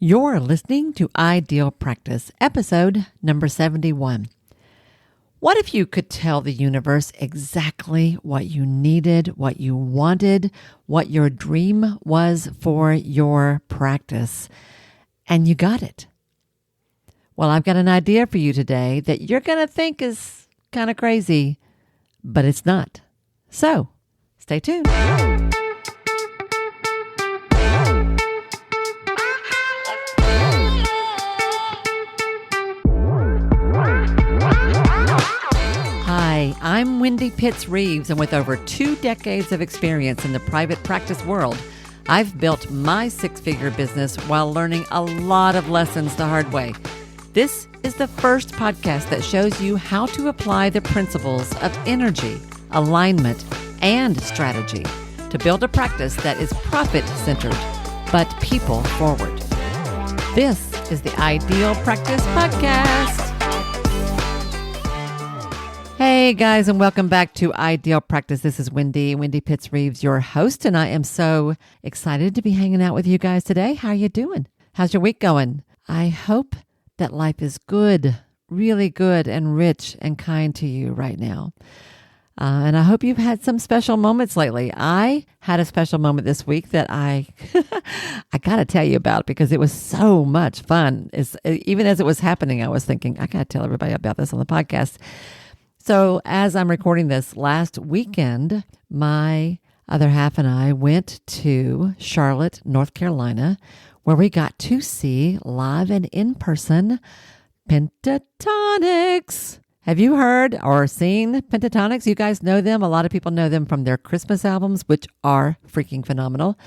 You're listening to Ideal Practice, episode number 71. What if you could tell the universe exactly what you needed, what you wanted, what your dream was for your practice, and you got it? Well, I've got an idea for you today that you're going to think is kind of crazy, but it's not. So, stay tuned. Hi, I'm Wendy Pitts-Reeves, and with over 2 decades of experience in the private practice world, I've built my 6-figure business while learning a lot of lessons the hard way. This is the first podcast that shows you how to apply the principles of energy, alignment, and strategy to build a practice that is profit-centered, but people-forward. This is the Ideal Practice Podcast. Hey guys, and welcome back to Ideal Practice. This is Wendy Pitts-Reeves, your host, and I am so excited to be hanging out with you guys today. How are you doing? How's your week going? I hope that life is good, really good and rich and kind to you right now. And I hope you've had some special moments lately. I had a special moment this week that I got to tell you about because it was so much fun. Even as it was happening, I was thinking, I got to tell everybody about this on the podcast. So as I'm recording this, last weekend, my other half and I went to Charlotte, North Carolina, where we got to see live and in person Pentatonix. Have you heard or seen Pentatonix? You guys know them. A lot of people know them from their Christmas albums, which are freaking phenomenal.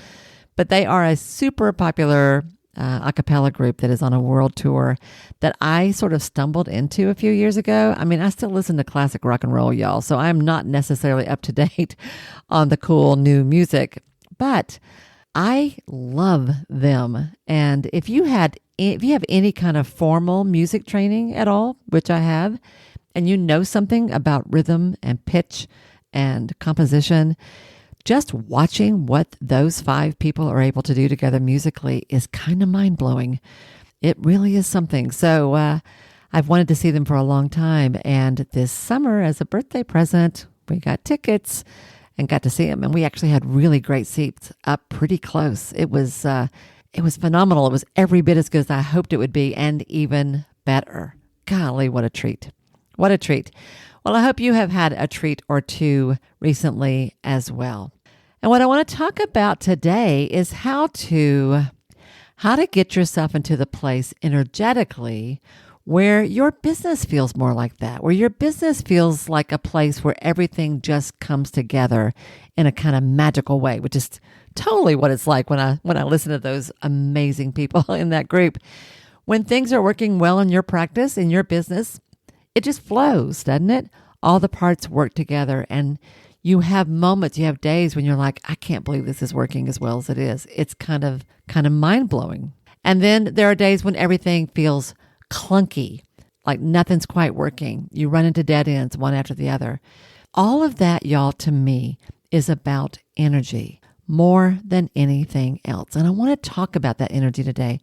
But they are a super popular a cappella group that is on a world tour that I sort of stumbled into a few years ago. I mean, I still listen to classic rock and roll, y'all, so I'm not necessarily up to date on the cool new music, but I love them. And if you have any kind of formal music training at all, which I have, and you know something about rhythm and pitch and composition, just watching what those 5 people are able to do together musically is kind of mind-blowing. It really is something. So I've wanted to see them for a long time. And this summer, as a birthday present, we got tickets and got to see them. And we actually had really great seats up pretty close. It was phenomenal. It was every bit as good as I hoped it would be and even better. Golly, what a treat. What a treat. Well, I hope you have had a treat or two recently as well. And what I want to talk about today is how to get yourself into the place energetically where your business feels more like that, where your business feels like a place where everything just comes together in a kind of magical way, which is totally what it's like when I listen to those amazing people in that group. When things are working well in your practice, in your business, it just flows, doesn't it? All the parts work together, and you have moments, you have days when you're like, I can't believe this is working as well as it is. It's kind of mind-blowing. And then there are days when everything feels clunky, like nothing's quite working. You run into dead ends one after the other. All of that, y'all, to me, is about energy more than anything else. And I want to talk about that energy today.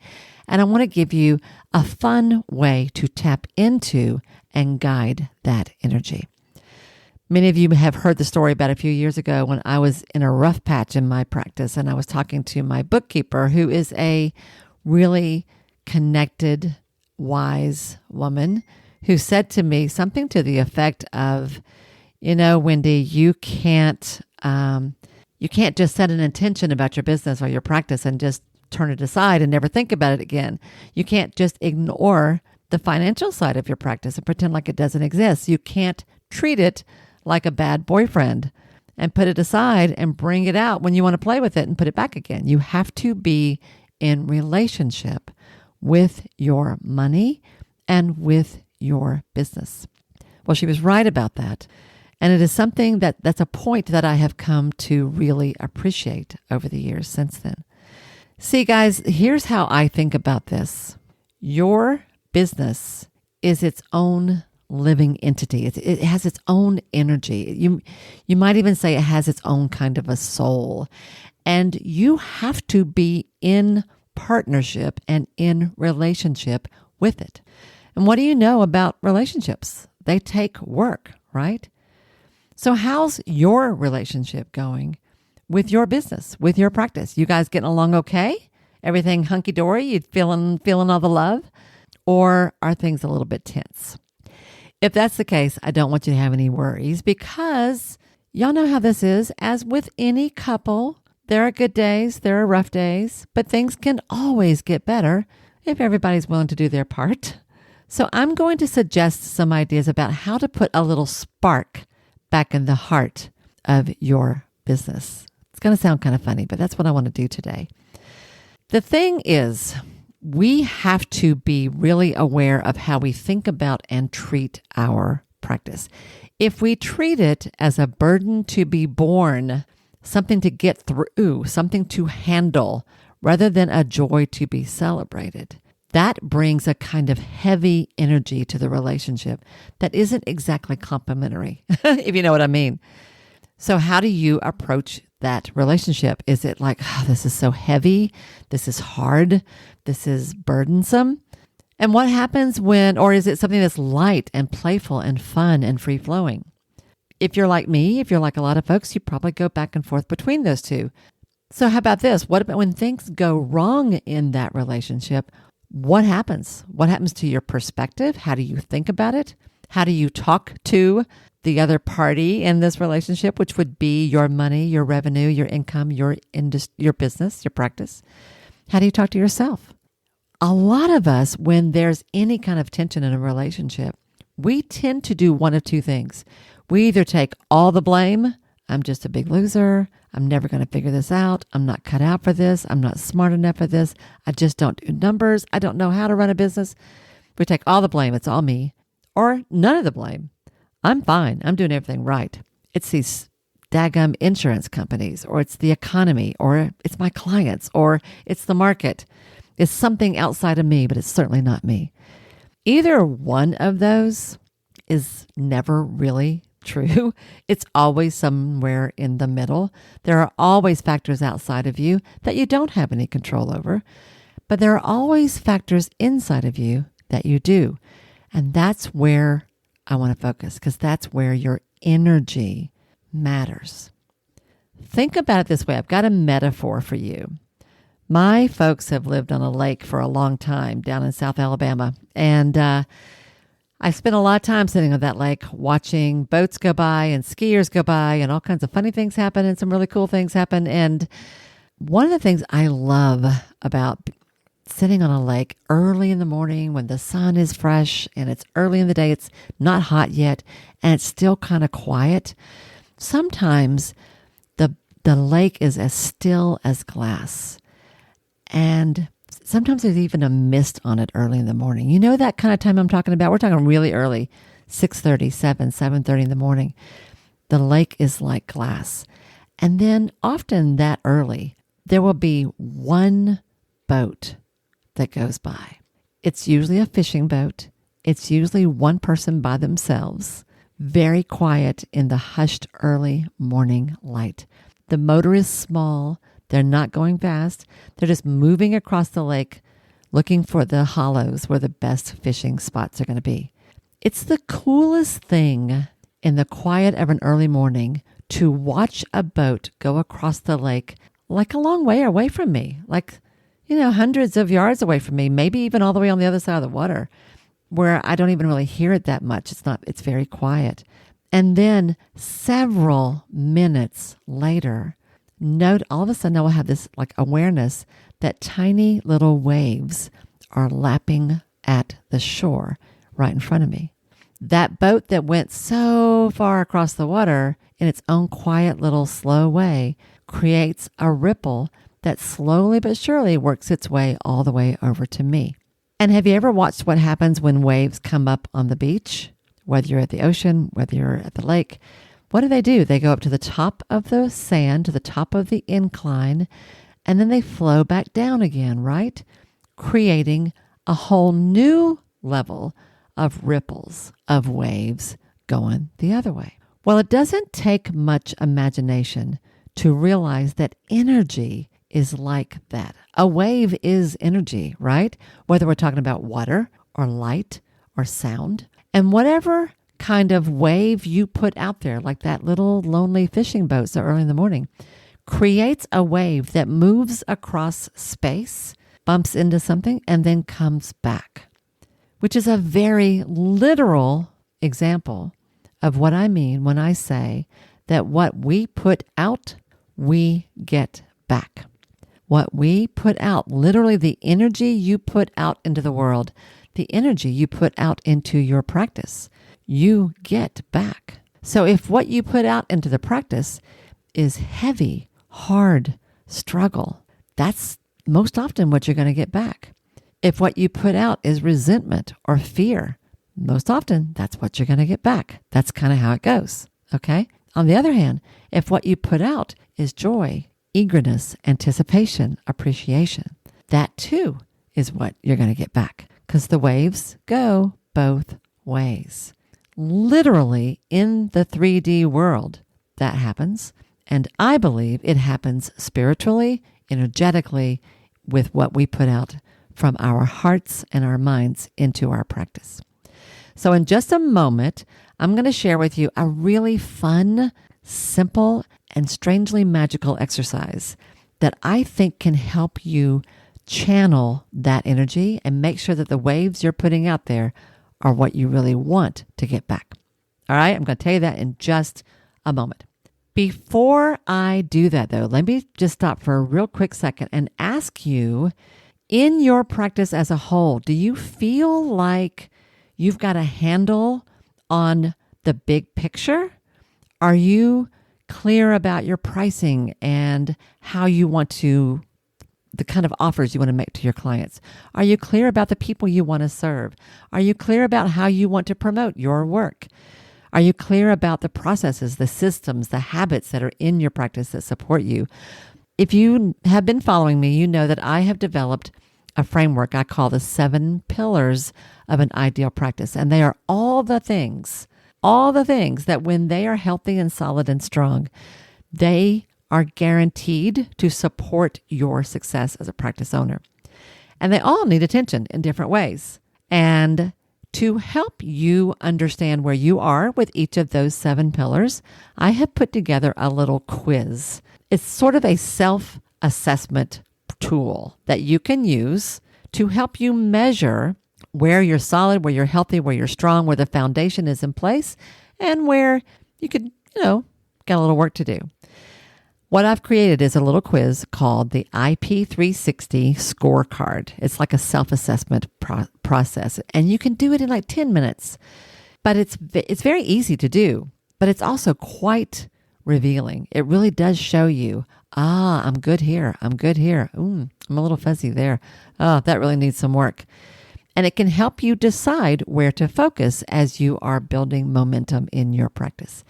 And I want to give you a fun way to tap into and guide that energy. Many of you have heard the story about a few years ago when I was in a rough patch in my practice and I was talking to my bookkeeper, who is a really connected, wise woman, who said to me something to the effect of, Wendy, you can't just set an intention about your business or your practice and just turn it aside and never think about it again. You can't just ignore the financial side of your practice and pretend like it doesn't exist. You can't treat it like a bad boyfriend and put it aside and bring it out when you want to play with it and put it back again. You have to be in relationship with your money and with your business. Well, she was right about that. And it is something that's a point that I have come to really appreciate over the years since then. See, guys, here's how I think about this. Your business is its own living entity. It has its own energy. You might even say it has its own kind of a soul. And you have to be in partnership and in relationship with it. And what do you know about relationships? They take work, right? So how's your relationship going with your business, with your practice? You guys getting along okay? Everything hunky-dory? You feeling all the love? Or are things a little bit tense? If that's the case, I don't want you to have any worries because y'all know how this is. As with any couple, there are good days, there are rough days, but things can always get better if everybody's willing to do their part. So I'm going to suggest some ideas about how to put a little spark back in the heart of your business. It's going to sound kind of funny, but that's what I want to do today. The thing is, we have to be really aware of how we think about and treat our practice. If we treat it as a burden to be borne, something to get through, something to handle, rather than a joy to be celebrated, that brings a kind of heavy energy to the relationship that isn't exactly complimentary, if you know what I mean. So how do you approach that relationship? Is it like, oh, this is so heavy, this is hard, this is burdensome? And what happens when, or is it something that's light and playful and fun and free-flowing? If you're like me, if you're like a lot of folks, you probably go back and forth between those two. So how about this? What about when things go wrong in that relationship? What happens? What happens to your perspective? How do you think about it? How do you talk to the other party in this relationship, which would be your money, your revenue, your income, your business, your practice? How do you talk to yourself? A lot of us, when there's any kind of tension in a relationship, we tend to do one of two things. We either take all the blame. I'm just a big loser. I'm never going to figure this out. I'm not cut out for this. I'm not smart enough for this. I just don't do numbers. I don't know how to run a business. We take all the blame. It's all me. Or none of the blame. I'm fine. I'm doing everything right. It's these daggum insurance companies, or it's the economy, or it's my clients, or it's the market. It's something outside of me, but it's certainly not me. Either one of those is never really true. It's always somewhere in the middle. There are always factors outside of you that you don't have any control over, but there are always factors inside of you that you do. And that's where I want to focus, because that's where your energy matters. Think about it this way. I've got a metaphor for you. My folks have lived on a lake for a long time down in South Alabama, and I spent a lot of time sitting on that lake watching boats go by and skiers go by and all kinds of funny things happen and some really cool things happen. And one of the things I love about sitting on a lake early in the morning when the sun is fresh and it's early in the day, it's not hot yet, and it's still kind of quiet. Sometimes the lake is as still as glass. And sometimes there's even a mist on it early in the morning. You know that kind of time I'm talking about? We're talking really early, 6:30, 7:30 in the morning. The lake is like glass. And then often that early, there will be one boat that goes by. It's usually a fishing boat. It's usually one person by themselves, very quiet in the hushed early morning light. The motor is small. They're not going fast. They're just moving across the lake, looking for the hollows where the best fishing spots are going to be. It's the coolest thing in the quiet of an early morning to watch a boat go across the lake like a long way away from me, like, hundreds of yards away from me, maybe even all the way on the other side of the water, where I don't even really hear it that much. It's very quiet. And then several minutes later, note all of a sudden I will have this like awareness that tiny little waves are lapping at the shore right in front of me. That boat that went so far across the water in its own quiet little slow way creates a ripple that slowly but surely works its way all the way over to me. And have you ever watched what happens when waves come up on the beach? Whether you're at the ocean, whether you're at the lake, what do? They go up to the top of the sand, to the top of the incline, and then they flow back down again, right? Creating a whole new level of ripples, of waves going the other way. Well, it doesn't take much imagination to realize that energy is like that. A wave is energy, right? Whether we're talking about water or light or sound. And whatever kind of wave you put out there, like that little lonely fishing boat so early in the morning, creates a wave that moves across space, bumps into something, and then comes back, which is a very literal example of what I mean when I say that what we put out, we get back. What we put out, literally the energy you put out into the world, the energy you put out into your practice, you get back. So if what you put out into the practice is heavy, hard struggle, that's most often what you're going to get back. If what you put out is resentment or fear, most often that's what you're going to get back. That's kind of how it goes. Okay? On the other hand, if what you put out is joy, eagerness, anticipation, appreciation, that too is what you're going to get back, because the waves go both ways. Literally in the 3D world, that happens. And I believe it happens spiritually, energetically, with what we put out from our hearts and our minds into our practice. So in just a moment, I'm going to share with you a really fun, simple, and strangely magical exercise that I think can help you channel that energy and make sure that the waves you're putting out there are what you really want to get back. All right, I'm going to tell you that in just a moment. Before I do that, though, let me just stop for a real quick second and ask you, in your practice as a whole, do you feel like you've got a handle on the big picture? Are you clear about your pricing and how you want to, the kind of offers you want to make to your clients? Are you clear about the people you want to serve? Are you clear about how you want to promote your work? Are you clear about the processes, the systems, the habits that are in your practice that support you? If you have been following me, you know that I have developed a framework I call the 7 pillars of an ideal practice. And they are all the things that when they are healthy and solid and strong, they are guaranteed to support your success as a practice owner. And they all need attention in different ways. And to help you understand where you are with each of those 7 pillars, I have put together a little quiz. It's sort of a self-assessment tool that you can use to help you measure where you're solid, where you're healthy, where you're strong, where the foundation is in place, and where you could, got a little work to do. What I've created is a little quiz called the IP360 scorecard. It's like a self-assessment process, and you can do it in like 10 minutes. But it's very easy to do, but it's also quite revealing. It really does show you, I'm good here. I'm good here. I'm a little fuzzy there. Oh, that really needs some work. And it can help you decide where to focus as you are building momentum in your practice.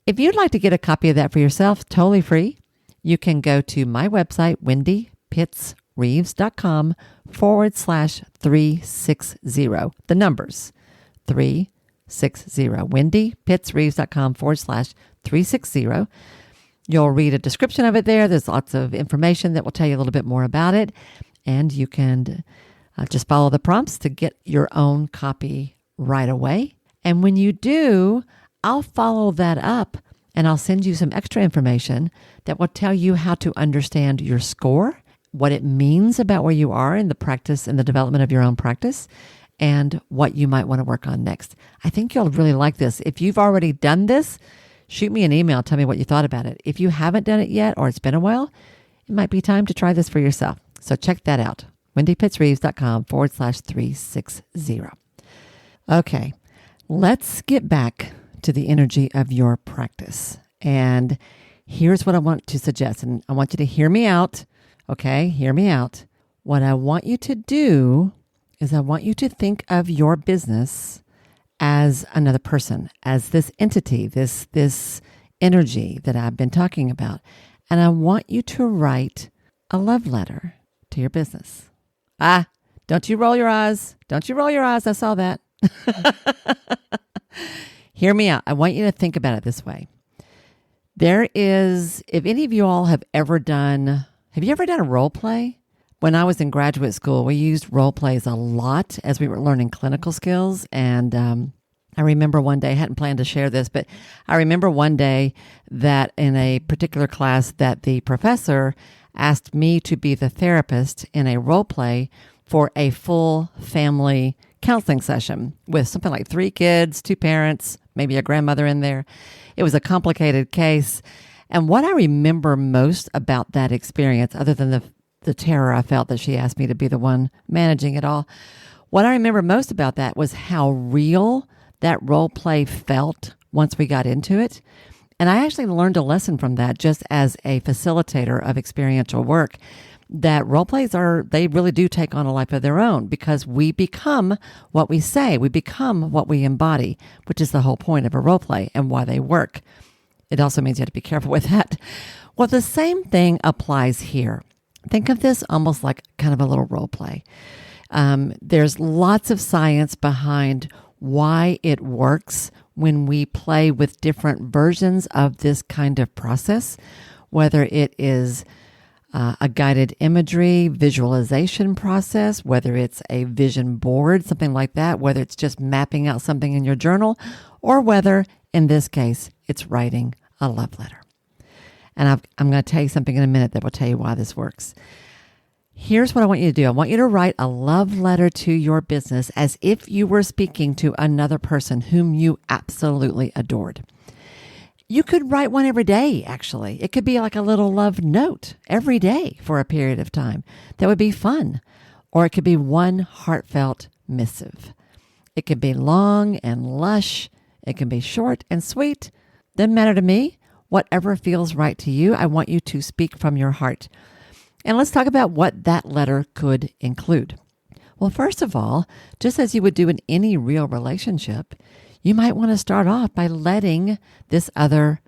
If you'd like to get a copy of that for yourself, totally free, you can go to my website, wendypittsreeves.com/360. The numbers, 360. wendypittsreeves.com/360. You'll read a description of it there. There's lots of information that will tell you a little bit more about it. And you can just follow the prompts to get your own copy right away. And when you do, I'll follow that up and I'll send you some extra information that will tell you how to understand your score, what it means about where you are in the practice and the development of your own practice, and what you might want to work on next. I think you'll really like this. If you've already done this, shoot me an email. Tell me what you thought about it. If you haven't done it yet or it's been a while, it might be time to try this for yourself. So check that out. wendypittsreeves.com/360. Okay, let's get back to the energy of your practice. And here's what I want to suggest. And I want you to hear me out. Okay, hear me out. What I want you to do is I want you to think of your business as another person, as this entity, this energy that I've been talking about. And I want you to write a love letter to your business. Don't you roll your eyes. Don't you roll your eyes. I saw that. Hear me out. I want you to think about it this way. There is, if any of you all have ever done Have you ever done a role play? When I was in graduate school, we used role plays a lot as we were learning clinical skills. And I remember one day, I hadn't planned to share this, but I remember one day that in a particular class that the professor asked me to be the therapist in a role play for a full family counseling session with something like 3 kids, 2 parents, maybe a grandmother in there. It was a complicated case. And what I remember most about that experience, other than the terror I felt that she asked me to be the one managing it all, what I remember most about that was how real that role play felt once we got into it. And I actually learned a lesson from that just as a facilitator of experiential work, that role plays they really do take on a life of their own because we become what we say, we become what we embody, which is the whole point of a role play and why they work. It also means you have to be careful with that. Well, the same thing applies here. Think of this almost like kind of a little role play. There's lots of science behind why it works when we play with different versions of this kind of process, whether it is a guided imagery, visualization process, whether it's a vision board, something like that, whether it's just mapping out something in your journal, or whether, in this case, it's writing a love letter. And I'm going to tell you something in a minute that will tell you why this works. Here's what I want you to do. I want you to write a love letter to your business as if you were speaking to another person whom you absolutely adored. You could write one every day, actually. It could be like a little love note every day for a period of time. That would be fun. Or it could be one heartfelt missive. It could be long and lush. It can be short and sweet. Doesn't matter to me. Whatever feels right to you, I want you to speak from your heart. And let's talk about what that letter could include. Well, first of all, just as you would do in any real relationship, you might want to start off by letting this other,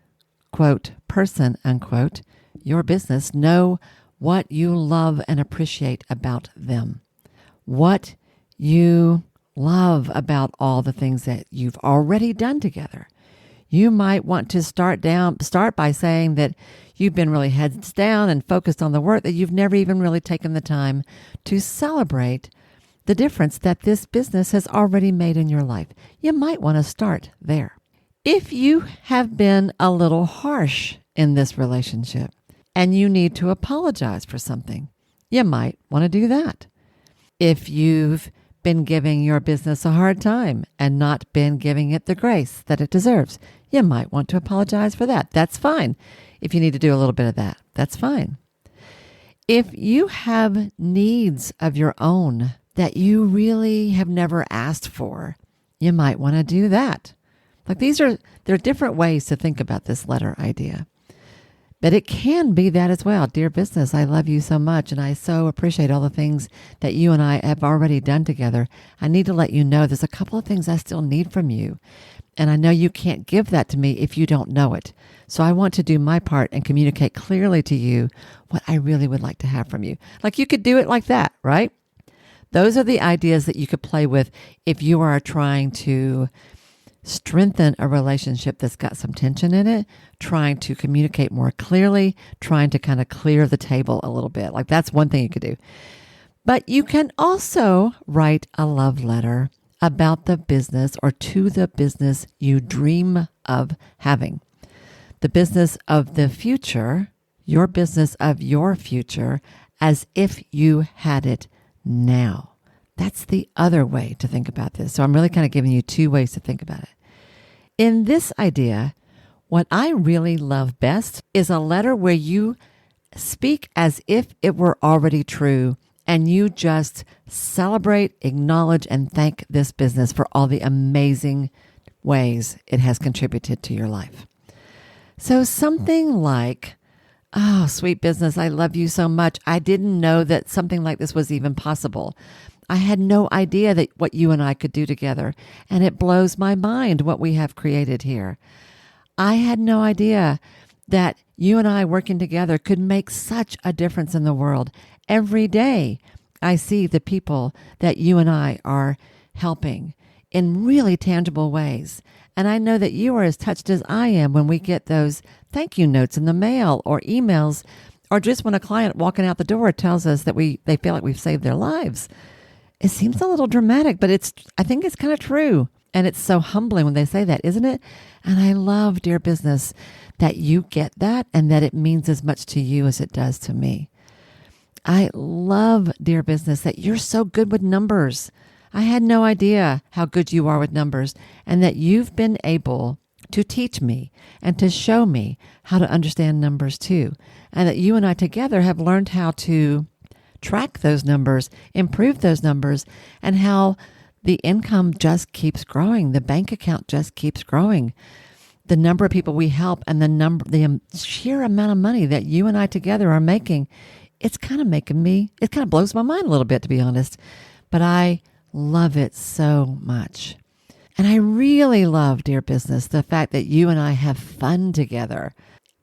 quote, person, unquote, your business know what you love and appreciate about them. What you love about all the things that you've already done together. You might want to start by saying that you've been really heads down and focused on the work, that you've never even really taken the time to celebrate the difference that this business has already made in your life. You might want to start there. If you have been a little harsh in this relationship and you need to apologize for something, you might want to do that. If you've been giving your business a hard time and not been giving it the grace that it deserves, you might want to apologize for that. That's fine. If you need to do a little bit of that, that's fine. If you have needs of your own that you really have never asked for, you might want to do that. Like there are different ways to think about this letter idea. But it can be that as well. Dear business, I love you so much, and I so appreciate all the things that you and I have already done together. I need to let you know there's a couple of things I still need from you. And I know you can't give that to me if you don't know it. So I want to do my part and communicate clearly to you what I really would like to have from you. Like you could do it like that, right? Those are the ideas that you could play with if you are trying to strengthen a relationship that's got some tension in it, trying to communicate more clearly, trying to kind of clear the table a little bit. Like that's one thing you could do. But you can also write a love letter about the business or to the business you dream of having. The business of the future, your business of your future, as if you had it now. That's the other way to think about this. So I'm really kind of giving you 2 ways to think about it. In this idea, what I really love best is a letter where you speak as if it were already true and you just celebrate, acknowledge, and thank this business for all the amazing ways it has contributed to your life. So something like, oh, sweet business, I love you so much. I didn't know that something like this was even possible. I had no idea that what you and I could do together, and it blows my mind what we have created here. I had no idea that you and I working together could make such a difference in the world. Every day, I see the people that you and I are helping in really tangible ways. And I know that you are as touched as I am when we get those thank you notes in the mail or emails Or just when a client walking out the door tells us that they feel like we've saved their lives. It seems a little dramatic, but I think it's kind of true. And it's so humbling when they say that, isn't it? And I love, dear business, that you get that and that it means as much to you as it does to me. I love, dear business, that you're so good with numbers. I had no idea how good you are with numbers, and that you've been able to teach me and to show me how to understand numbers too. And that you and I together have learned how to track those numbers, improve those numbers, and how the income just keeps growing. The bank account just keeps growing. The number of people we help and the sheer amount of money that you and I together are making, it kind of blows my mind a little bit, to be honest. But I love it so much. And I really love, dear business, the fact that you and I have fun together.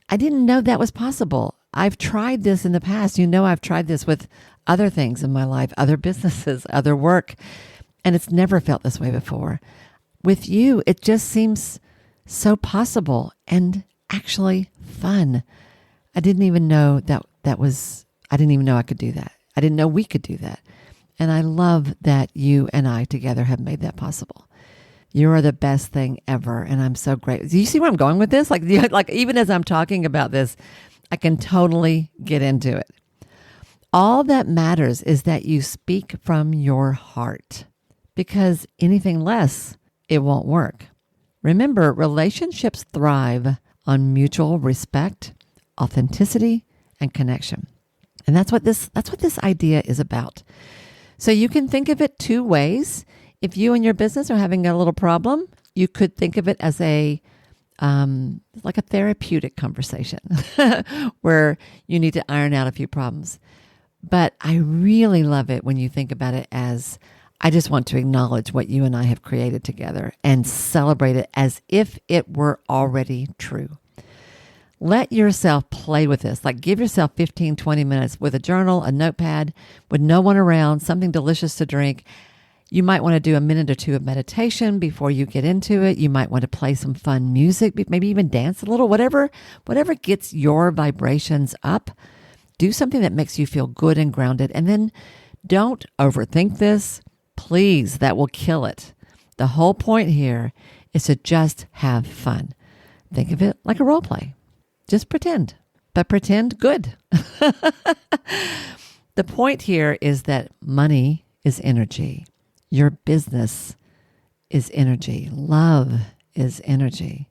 I didn't know that was possible. I've tried this in the past. I've tried this with other things in my life, other businesses, other work, and it's never felt this way before. With you, it just seems so possible and actually fun. I didn't even know I didn't even know I could do that. I didn't know we could do that. And I love that you and I together have made that possible. You are the best thing ever, and I'm so grateful. Do you see where I'm going with this? Like even as I'm talking about this, I can totally get into it. All that matters is that you speak from your heart, because anything less, it won't work. Remember, relationships thrive on mutual respect, authenticity, and connection. And that's what this idea is about. So you can think of it two ways. If you and your business are having a little problem, you could think of it as like a therapeutic conversation where you need to iron out a few problems. But I really love it when you think about it as, I just want to acknowledge what you and I have created together and celebrate it as if it were already true. Let yourself play with this. Like, give yourself 15, 20 minutes with a journal, a notepad, with no one around, something delicious to drink. You might want to do a minute or two of meditation before you get into it. You might want to play some fun music, maybe even dance a little, whatever gets your vibrations up. Do something that makes you feel good and grounded. And then don't overthink this. Please, that will kill it. The whole point here is to just have fun. Think of it like a role play. Just pretend, but pretend good. The point here is that money is energy. Your business is energy. Love is energy.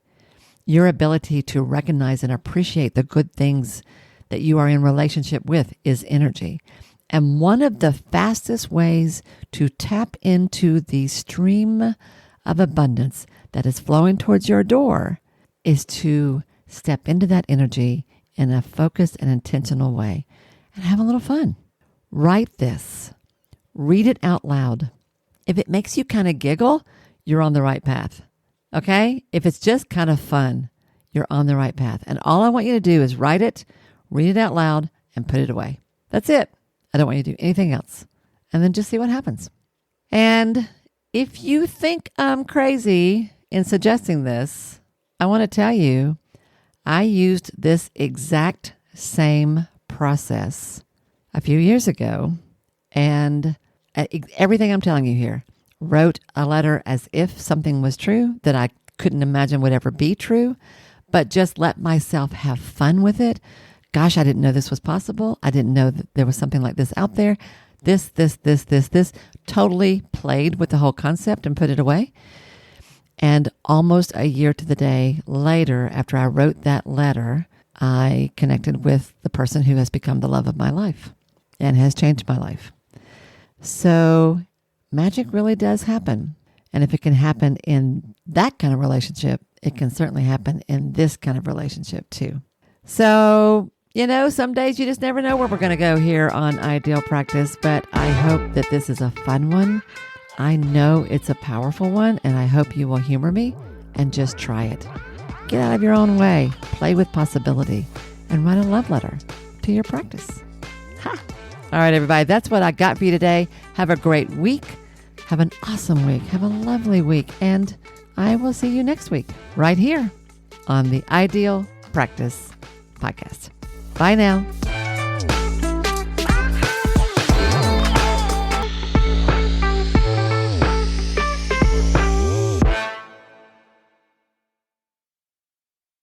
Your ability to recognize and appreciate the good things that you are in relationship with is energy. And one of the fastest ways to tap into the stream of abundance that is flowing towards your door is to step into that energy in a focused and intentional way and have a little fun. Write this. Read it out loud. If it makes you kind of giggle, you're on the right path. Okay? If it's just kind of fun, you're on the right path. And all I want you to do is write it, read it out loud, and put it away. That's it. I don't want you to do anything else. And then just see what happens. And if you think I'm crazy in suggesting this, I want to tell you, I used this exact same process a few years ago, and everything I'm telling you here, wrote a letter as if something was true that I couldn't imagine would ever be true, but just let myself have fun with it. Gosh, I didn't know this was possible. I didn't know that there was something like this out there. This. Totally played with the whole concept and put it away. And almost a year to the day later, after I wrote that letter, I connected with the person who has become the love of my life and has changed my life. So magic really does happen. And if it can happen in that kind of relationship, it can certainly happen in this kind of relationship too. So, some days you just never know where we're going to go here on Ideal Practice, but I hope that this is a fun one. I know it's a powerful one, and I hope you will humor me and just try it. Get out of your own way, play with possibility, and write a love letter to your practice. Ha! All right, everybody, that's what I got for you today. Have a great week. Have an awesome week. Have a lovely week. And I will see you next week right here on the Ideal Practice podcast. Bye now.